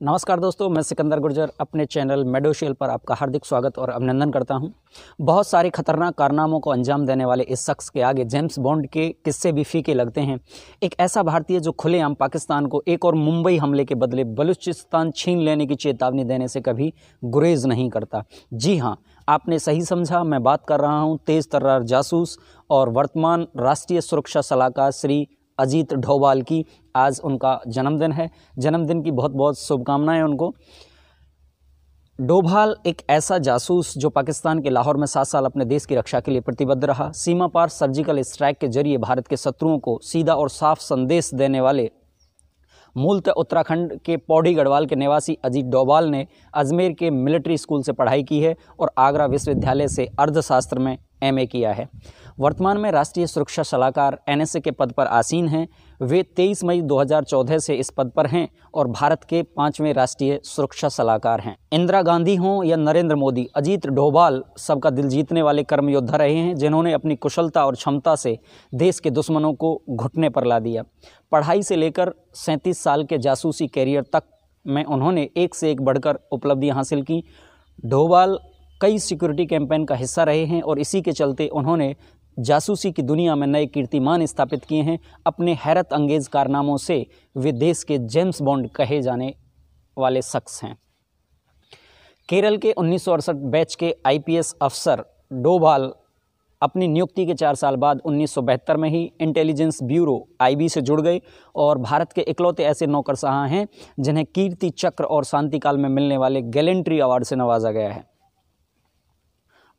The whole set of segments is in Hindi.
नमस्कार दोस्तों, मैं सिकंदर गुर्जर अपने चैनल मेडोशियल पर आपका हार्दिक स्वागत और अभिनंदन करता हूं। बहुत सारे खतरनाक कारनामों को अंजाम देने वाले इस शख्स के आगे जेम्स बॉन्ड के किस्से भी फीके लगते हैं। एक ऐसा भारतीय जो खुलेआम पाकिस्तान को एक और मुंबई हमले के बदले बलूचिस्तान छीन लेने की चेतावनी देने से कभी गुरेज नहीं करता। जी हाँ, आपने सही समझा, मैं बात कर रहा हूँ तेज तर्रार जासूस और वर्तमान राष्ट्रीय सुरक्षा सलाहकार श्री अजीत डोभाल की। आज उनका जन्मदिन है, जन्मदिन की बहुत बहुत शुभकामनाएं उनको। डोभाल एक ऐसा जासूस जो पाकिस्तान के लाहौर में 7 साल अपने देश की रक्षा के लिए प्रतिबद्ध रहा। सीमा पार सर्जिकल स्ट्राइक के जरिए भारत के शत्रुओं को सीधा और साफ संदेश देने वाले मूलतः उत्तराखंड के पौड़ी गढ़वाल के निवासी अजीत डोभाल ने अजमेर के मिलिट्री स्कूल से पढ़ाई की है और आगरा विश्वविद्यालय से अर्थशास्त्र में एमए किया है। वर्तमान में राष्ट्रीय सुरक्षा सलाहकार एनएसए के पद पर आसीन हैं। वे 23 मई 2014 से इस पद पर हैं और भारत के 5वें राष्ट्रीय सुरक्षा सलाहकार हैं। इंदिरा गांधी हों या नरेंद्र मोदी, अजीत डोभाल सबका दिल जीतने वाले कर्म योद्धा रहे हैं, जिन्होंने अपनी कुशलता और क्षमता से देश के दुश्मनों को घुटने पर ला दिया। पढ़ाई से लेकर 37 साल के जासूसी कैरियर तक में उन्होंने एक से एक बढ़कर उपलब्धियां हासिल की। डोभाल कई सिक्योरिटी कैंपेन का हिस्सा रहे हैं और इसी के चलते उन्होंने जासूसी की दुनिया में नए कीर्तिमान स्थापित किए हैं। अपने हैरत अंगेज कारनामों से वे देश के जेम्स बॉन्ड कहे जाने वाले शख्स हैं। केरल के 1968 बैच के आईपीएस अफसर डोभाल अपनी नियुक्ति के 4 साल बाद 1972 में ही इंटेलिजेंस ब्यूरो आईबी से जुड़ गए और भारत के इकलौते ऐसे नौकरशाह हैं जिन्हें कीर्ति चक्र और शांतिकाल में मिलने वाले गैलेंट्री अवार्ड से नवाजा गया है।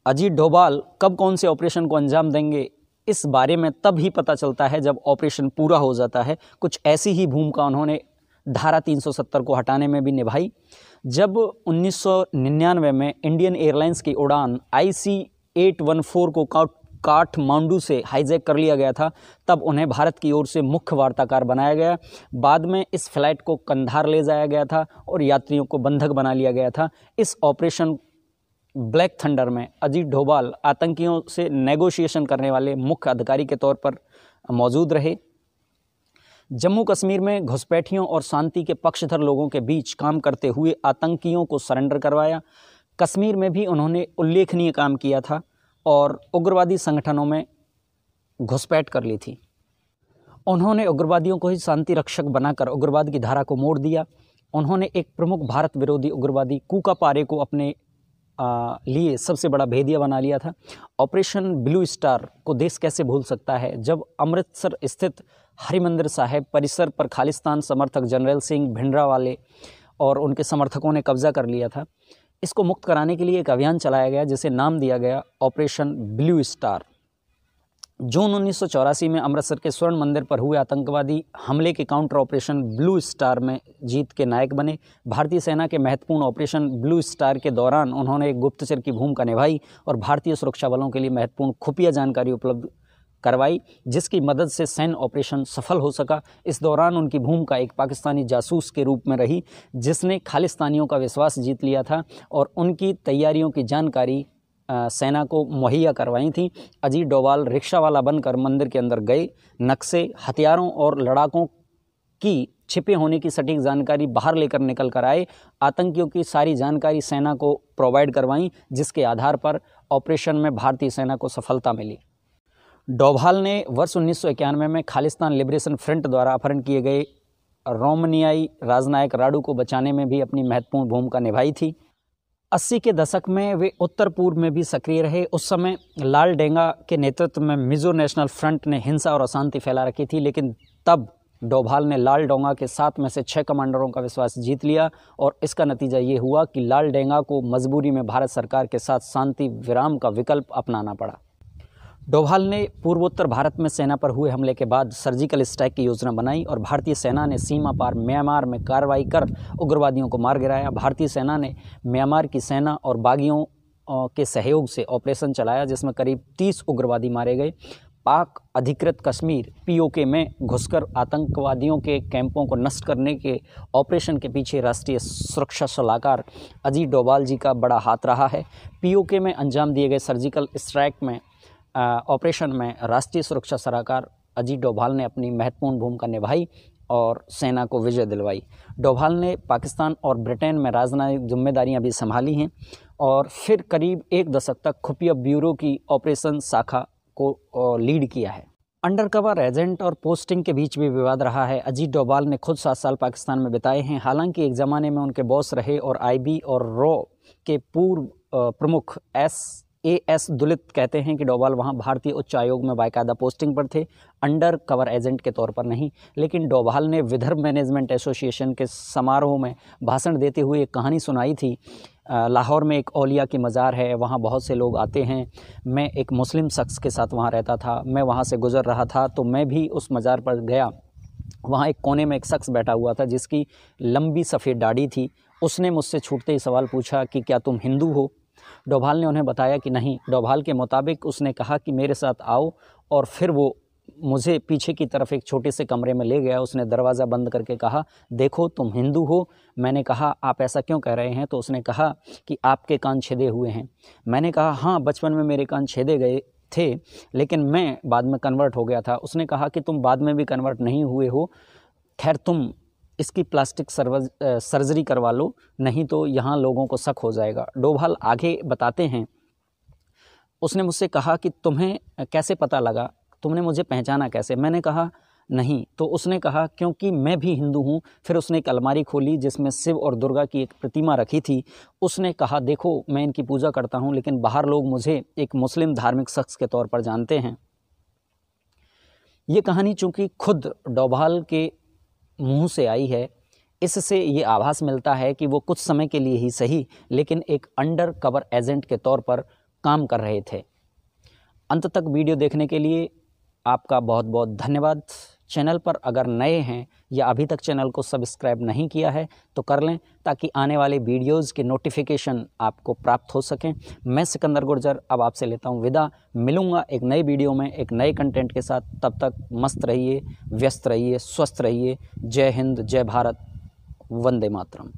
अजीत डोभाल कब कौन से ऑपरेशन को अंजाम देंगे, इस बारे में तब ही पता चलता है जब ऑपरेशन पूरा हो जाता है। कुछ ऐसी ही भूमिका उन्होंने धारा 370 को हटाने में भी निभाई। जब 1999 में इंडियन एयरलाइंस की उड़ान IC-814 को काठमांडू से हाईजैक कर लिया गया था, तब उन्हें भारत की ओर से मुख्य वार्ताकार बनाया गया। बाद में इस फ्लाइट को कंधार ले जाया गया था और यात्रियों को बंधक बना लिया गया था। इस ऑपरेशन ब्लैक थंडर में अजीत डोभाल आतंकियों से नेगोशिएशन करने वाले मुख्य अधिकारी के तौर पर मौजूद रहे। जम्मू कश्मीर में घुसपैठियों और शांति के पक्षधर लोगों के बीच काम करते हुए आतंकियों को सरेंडर करवाया। कश्मीर में भी उन्होंने उल्लेखनीय काम किया था और उग्रवादी संगठनों में घुसपैठ कर ली थी। उन्होंने उग्रवादियों को ही शांति रक्षक बनाकर उग्रवाद की धारा को मोड़ दिया। उन्होंने एक प्रमुख भारत विरोधी उग्रवादी कूका पारे को अपने लिए सबसे बड़ा भेदिया बना लिया था। ऑपरेशन ब्लू स्टार को देश कैसे भूल सकता है, जब अमृतसर स्थित हरिमंदिर साहिब परिसर पर खालिस्तान समर्थक जनरल सिंह भिंडरावाले और उनके समर्थकों ने कब्जा कर लिया था। इसको मुक्त कराने के लिए एक अभियान चलाया गया जिसे नाम दिया गया ऑपरेशन ब्लू स्टार। जून 1984 में अमृतसर के स्वर्ण मंदिर पर हुए आतंकवादी हमले के काउंटर ऑपरेशन ब्लू स्टार में जीत के नायक बने। भारतीय सेना के महत्वपूर्ण ऑपरेशन ब्लू स्टार के दौरान उन्होंने एक गुप्तचर की भूमिका निभाई और भारतीय सुरक्षा बलों के लिए महत्वपूर्ण खुफिया जानकारी उपलब्ध करवाई, जिसकी मदद से सैन्य ऑपरेशन सफल हो सका। इस दौरान उनकी भूमिका एक पाकिस्तानी जासूस के रूप में रही जिसने खालिस्तानियों का विश्वास जीत लिया था और उनकी तैयारियों की जानकारी सेना को मुहैया करवाई थी। अजीत डोभाल रिक्शा वाला बनकर मंदिर के अंदर गए, नक्शे, हथियारों और लड़ाकों की छिपे होने की सटीक जानकारी बाहर लेकर निकल कर आए। आतंकियों की सारी जानकारी सेना को प्रोवाइड करवाई, जिसके आधार पर ऑपरेशन में भारतीय सेना को सफलता मिली। डोभाल ने वर्ष 1991 में खालिस्तान लिबरेशन फ्रंट द्वारा अपहरण किए गए रोमानियाई राजनायक राडू को बचाने में भी अपनी महत्वपूर्ण भूमिका निभाई थी। 80 के दशक में वे उत्तर पूर्व में भी सक्रिय रहे। उस समय लाल डेंगा के नेतृत्व में मिजो नेशनल फ्रंट ने हिंसा और अशांति फैला रखी थी, लेकिन तब डोभाल ने लाल डेंगा के 7 में से 6 कमांडरों का विश्वास जीत लिया और इसका नतीजा ये हुआ कि लाल डेंगा को मजबूरी में भारत सरकार के साथ शांति विराम का विकल्प अपनाना पड़ा। डोभाल ने पूर्वोत्तर भारत में सेना पर हुए हमले के बाद सर्जिकल स्ट्राइक की योजना बनाई और भारतीय सेना ने सीमा पार म्यांमार में कार्रवाई कर उग्रवादियों को मार गिराया। भारतीय सेना ने म्यांमार की सेना और बागियों के सहयोग से ऑपरेशन चलाया, जिसमें करीब 30 उग्रवादी मारे गए। पाक अधिकृत कश्मीर POK में घुसकर आतंकवादियों के कैंपों को नष्ट करने के ऑपरेशन के पीछे राष्ट्रीय सुरक्षा सलाहकार अजीत डोभाल जी का बड़ा हाथ रहा है। POK में अंजाम दिए गए सर्जिकल स्ट्राइक में ऑपरेशन में राष्ट्रीय सुरक्षा सलाहकार अजीत डोभाल ने अपनी महत्वपूर्ण भूमिका निभाई और सेना को विजय दिलवाई। डोभाल ने पाकिस्तान और ब्रिटेन में राजनयिक जिम्मेदारियां भी संभाली हैं और फिर करीब 1 दशक तक खुफिया ब्यूरो की ऑपरेशन शाखा को लीड किया है। अंडरकवर एजेंट और पोस्टिंग के बीच भी विवाद रहा है। अजीत डोभाल ने खुद 7 साल पाकिस्तान में बिताए हैं। हालांकि एक ज़माने में उनके बॉस रहे और आईबी और रॉ के पूर्व प्रमुख एस दुलित कहते हैं कि डोभाल वहां भारतीय उच्च आयोग में बाकायदा पोस्टिंग पर थे, अंडर कवर एजेंट के तौर पर नहीं। लेकिन डोभाल ने विदर्भ मैनेजमेंट एसोसिएशन के समारोह में भाषण देते हुए एक कहानी सुनाई थी। लाहौर में एक औलिया की मज़ार है, वहाँ बहुत से लोग आते हैं। मैं एक मुस्लिम शख्स के साथ वहाँ रहता था, मैं वहाँ से गुज़र रहा था तो मैं भी उस मज़ार पर गया। वहाँ एक कोने में एक शख्स बैठा हुआ था जिसकी लंबी सफ़ेद दाढ़ी थी। उसने मुझसे छूटते ही सवाल पूछा कि क्या तुम हिंदू हो? डोभाल ने उन्हें बताया कि नहीं। डोभाल के मुताबिक उसने कहा कि मेरे साथ आओ, और फिर वो मुझे पीछे की तरफ एक छोटे से कमरे में ले गया। उसने दरवाज़ा बंद करके कहा, देखो तुम हिंदू हो। मैंने कहा, आप ऐसा क्यों कह रहे हैं? तो उसने कहा कि आपके कान छेदे हुए हैं। मैंने कहा, हाँ, बचपन में मेरे कान छेदे गए थे, लेकिन मैं बाद में कन्वर्ट हो गया था। उसने कहा कि तुम बाद में भी कन्वर्ट नहीं हुए हो, खैर तुम इसकी प्लास्टिक सर्जरी करवा लो, नहीं तो यहाँ लोगों को शक हो जाएगा। डोभाल आगे बताते हैं, उसने मुझसे कहा कि तुम्हें कैसे पता लगा, तुमने मुझे पहचाना कैसे? मैंने कहा नहीं। तो उसने कहा क्योंकि मैं भी हिंदू हूँ। फिर उसने एक अलमारी खोली जिसमें शिव और दुर्गा की एक प्रतिमा रखी थी। उसने कहा, देखो मैं इनकी पूजा करता हूँ, लेकिन बाहर लोग मुझे एक मुस्लिम धार्मिक शख्स के तौर पर जानते हैं। ये कहानी चूँकि खुद डोभाल के मुंह से आई है, इससे ये आभास मिलता है कि वो कुछ समय के लिए ही सही, लेकिन एक अंडर कवर एजेंट के तौर पर काम कर रहे थे। अंत तक वीडियो देखने के लिए आपका बहुत बहुत धन्यवाद। चैनल पर अगर नए हैं या अभी तक चैनल को सब्सक्राइब नहीं किया है तो कर लें, ताकि आने वाले वीडियोस के नोटिफिकेशन आपको प्राप्त हो सकें। मैं सिकंदर गुर्जर अब आपसे लेता हूं विदा। मिलूंगा एक नई वीडियो में एक नए कंटेंट के साथ। तब तक मस्त रहिए, व्यस्त रहिए, स्वस्थ रहिए। जय हिंद, जय भारत, वंदे मातरम।